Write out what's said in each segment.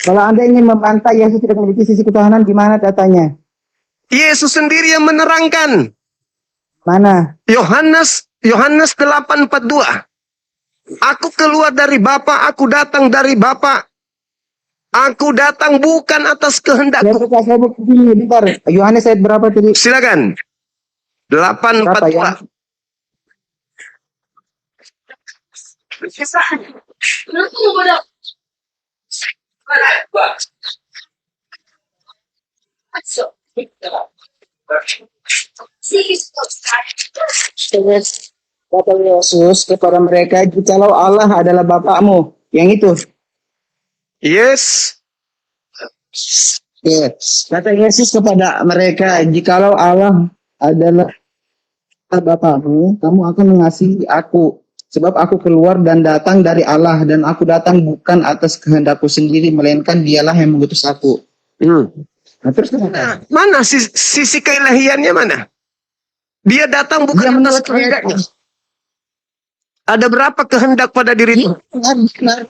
Kalau Anda ingin membantah Yesus tidak memiliki sisi ketuhanan, gimana datanya? Yesus sendiri yang menerangkan. Mana? Yohanes 8:42. Aku keluar dari Bapa, aku datang dari Bapa. Aku datang bukan atas kehendakku. Saya buka ini, bentar. Yohanes ayat berapa tadi? Silakan. Berapa ya? 8:42. Kata Yesus kepada mereka, jikalau Allah adalah Bapakmu. Yang itu. Yes. Yes. Kata Yesus kepada mereka, jikalau Allah adalah Bapakmu, kamu akan mengasihi aku. Sebab aku keluar dan datang dari Allah, dan aku datang bukan atas kehendakku sendiri, melainkan dialah yang mengutus aku. Nah, terus Mana sisi keilahiannya mana? Dia datang bukan atas kehendaknya. Ada berapa kehendak pada diri Tuhan? Benar.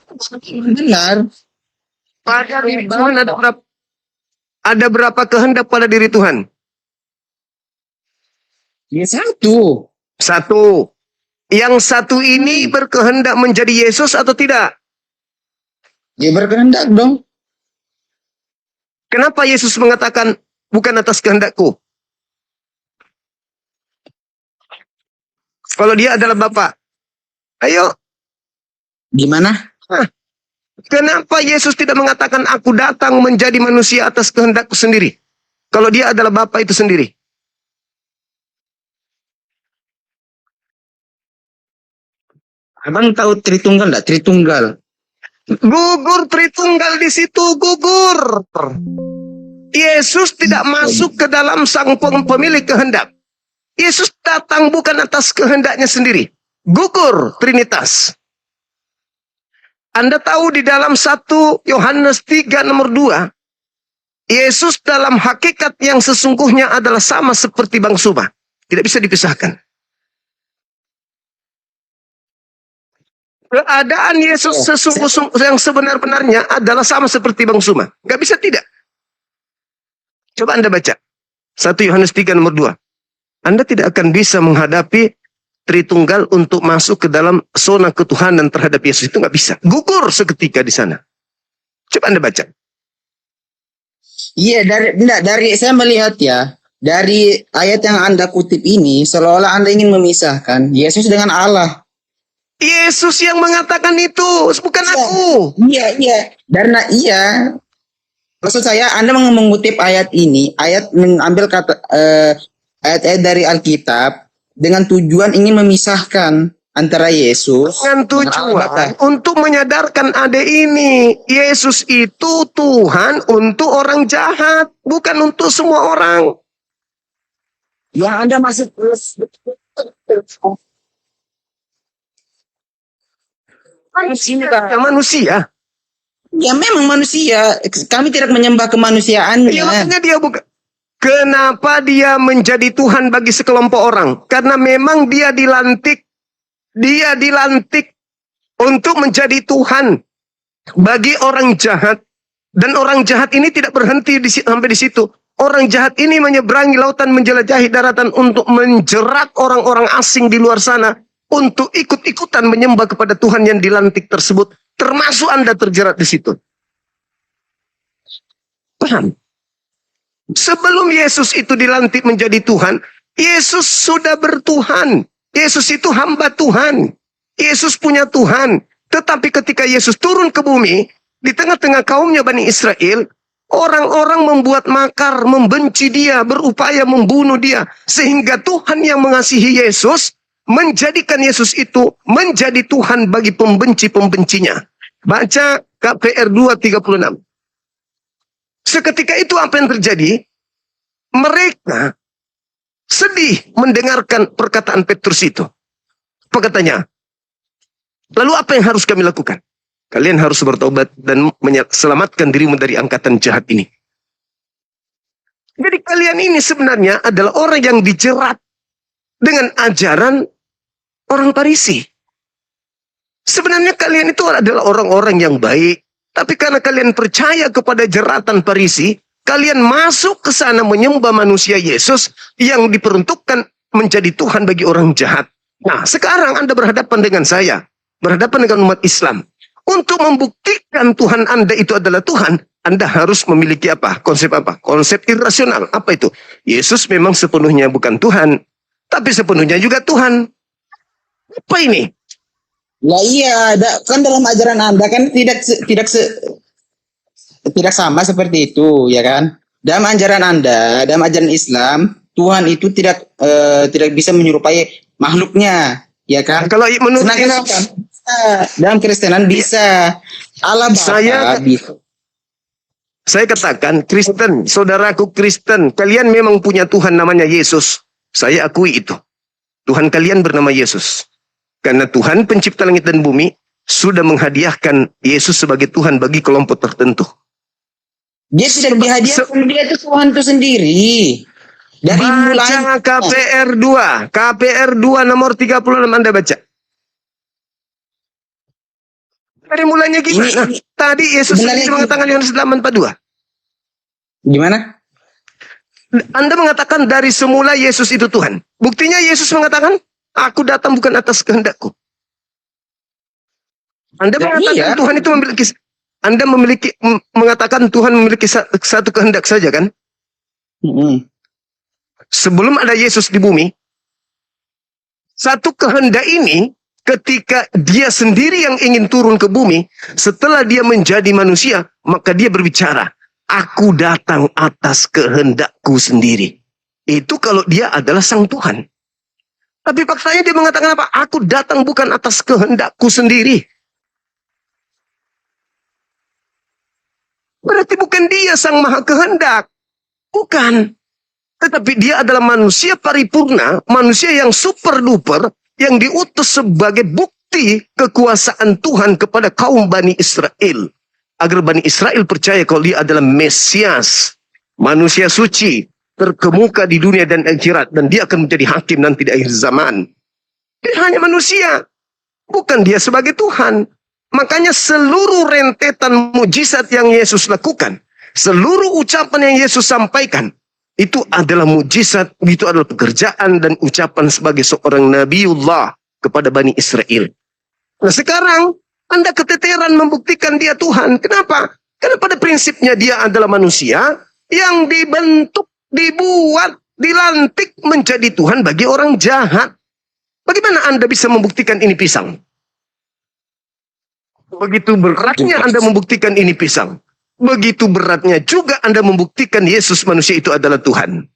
Pada diri Tuhan ada berapa kehendak pada diri Tuhan? Ya satu. Satu. Yang satu ini berkehendak menjadi Yesus atau tidak? Ya berkehendak dong. Kenapa Yesus mengatakan bukan atas kehendakku? Kalau dia adalah Bapa. Ayo. Gimana? Kenapa Yesus tidak mengatakan aku datang menjadi manusia atas kehendakku sendiri? Kalau dia adalah Bapa itu sendiri. Abang tahu Tritunggal enggak? Tritunggal. Gugur Tritunggal di situ, gugur. Yesus tidak masuk ke dalam sang pemilik kehendak. Yesus datang bukan atas kehendaknya sendiri. Gugur Trinitas. Anda tahu di dalam 1 Yohanes 3 nomor 2, Yesus dalam hakikat yang sesungguhnya adalah sama seperti Bangsuba. Tidak bisa dipisahkan. Keadaan Yesus yang sebenar-benarnya adalah sama seperti Bangsuba. Gak bisa tidak. Coba Anda baca. 1 Yohanes 3 nomor 2. Anda tidak akan bisa menghadapi Tritunggal untuk masuk ke dalam zona ketuhanan terhadap Yesus. Itu nggak bisa. Gugur seketika di sana. Coba Anda baca. Iya, dari saya melihat ya, dari ayat yang Anda kutip ini, seolah-olah Anda ingin memisahkan Yesus dengan Allah. Yesus yang mengatakan itu, bukan aku. Iya. Maksud saya, Anda mengutip ayat ini, ayat mengambil kata ayat-ayat dari Alkitab dengan tujuan ingin memisahkan antara Yesus dengan tujuan untuk menyadarkan adik ini, Yesus itu Tuhan untuk orang jahat, bukan untuk semua orang. Yang Anda masuk manusia. Ya memang manusia. Kami tidak menyembah kemanusiaannya. Ya, makanya dia bukan. Kenapa dia menjadi Tuhan bagi sekelompok orang? Karena memang dia dilantik. Dia dilantik untuk menjadi Tuhan bagi orang jahat. Dan orang jahat ini tidak berhenti sampai di situ. Orang jahat ini menyeberangi lautan, menjelajahi daratan untuk menjerat orang-orang asing di luar sana untuk ikut-ikutan menyembah kepada Tuhan yang dilantik tersebut. Termasuk Anda terjerat di situ. Paham? Sebelum Yesus itu dilantik menjadi Tuhan, Yesus sudah bertuhan. Yesus itu hamba Tuhan. Yesus punya Tuhan. Tetapi ketika Yesus turun ke bumi, di tengah-tengah kaumnya Bani Israel, orang-orang membuat makar, membenci dia, berupaya membunuh dia. Sehingga Tuhan yang mengasihi Yesus, menjadikan Yesus itu menjadi Tuhan bagi pembenci-pembencinya. Baca KPR 2:36. Seketika itu apa yang terjadi? Mereka sedih mendengarkan perkataan Petrus itu. Apa katanya? Lalu apa yang harus kami lakukan? Kalian harus bertobat dan selamatkan dirimu dari angkatan jahat ini. Jadi kalian ini sebenarnya adalah orang yang dijerat dengan ajaran orang Farisi. Sebenarnya kalian itu adalah orang-orang yang baik. Tapi karena kalian percaya kepada jeratan Farisi, kalian masuk ke sana menyembah manusia Yesus yang diperuntukkan menjadi Tuhan bagi orang jahat. Nah, sekarang Anda berhadapan dengan saya, berhadapan dengan umat Islam. Untuk membuktikan Tuhan Anda itu adalah Tuhan, Anda harus memiliki apa? Konsep apa? Konsep irasional. Apa itu? Yesus memang sepenuhnya bukan Tuhan, tapi sepenuhnya juga Tuhan. Apa ini? Lah iya, kan dalam ajaran Anda kan tidak sama seperti itu, ya kan? Dalam ajaran Anda, dalam ajaran Islam, Tuhan itu tidak bisa menyerupai makhluknya, ya kan? Kalau menurut Sedangkan Yesus, dalam Kristenan bisa. Allah Bapa bisa. Saya katakan, Kristen, saudaraku Kristen, kalian memang punya Tuhan namanya Yesus. Saya akui itu. Tuhan kalian bernama Yesus. Karena Tuhan pencipta langit dan bumi sudah menghadiahkan Yesus sebagai Tuhan bagi kelompok tertentu. Dia tidak dihadiahkan, dia itu Tuhan itu sendiri. Dari Baca KPR 2. KPR 2 nomor 36 Anda baca. Dari mulanya gimana? Tadi Yesus sendiri mengatakan Yohanes 8:42. Gimana? Anda mengatakan dari semula Yesus itu Tuhan. Buktinya Yesus mengatakan, aku datang bukan atas kehendakku. Anda mengatakan Tuhan itu mengatakan Tuhan memiliki satu kehendak saja kan? Sebelum ada Yesus di bumi, satu kehendak ini ketika dia sendiri yang ingin turun ke bumi, setelah dia menjadi manusia, maka dia berbicara, aku datang atas kehendakku sendiri. Itu kalau dia adalah sang Tuhan. Tapi faktanya dia mengatakan apa? Aku datang bukan atas kehendakku sendiri. Berarti bukan dia sang maha kehendak. Bukan. Tetapi dia adalah manusia paripurna, manusia yang super duper, yang diutus sebagai bukti kekuasaan Tuhan kepada kaum Bani Israel. Agar Bani Israel percaya kalau dia adalah Mesias, manusia suci, terkemuka di dunia dan akhirat. Dan dia akan menjadi hakim nanti di akhir zaman. Dia hanya manusia. Bukan dia sebagai Tuhan. Makanya seluruh rentetan mujizat yang Yesus lakukan, seluruh ucapan yang Yesus sampaikan, itu adalah mujizat, itu adalah pekerjaan dan ucapan sebagai seorang Nabiullah kepada Bani Israel. Nah sekarang, Anda keteteran membuktikan dia Tuhan. Kenapa? Karena pada prinsipnya dia adalah manusia yang dibentuk, dibuat, dilantik menjadi Tuhan bagi orang jahat. Bagaimana Anda bisa membuktikan ini pisang? Begitu beratnya Anda membuktikan ini pisang. Begitu beratnya juga Anda membuktikan Yesus manusia itu adalah Tuhan.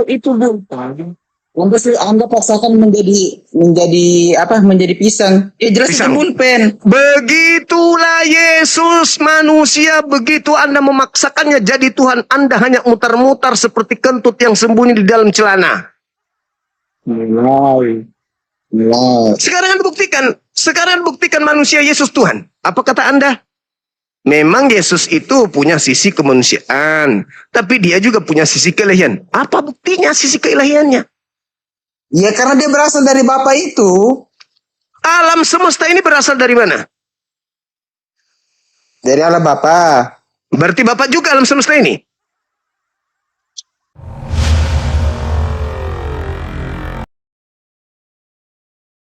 Itu bukan. Anda paksakan menjadi pisang. Ya jelas itu pulpen. Begitulah Yesus manusia. Begitu Anda memaksakannya jadi Tuhan, Anda hanya mutar-mutar seperti kentut yang sembunyi di dalam celana. Sekarang Anda buktikan manusia Yesus Tuhan. Apa kata Anda? Memang Yesus itu punya sisi kemanusiaan, tapi dia juga punya sisi keilahian. Apa buktinya sisi keilahiannya? Ya karena dia berasal dari Bapa itu. Alam semesta ini berasal dari mana? Dari Allah Bapa. Berarti Bapa juga alam semesta ini?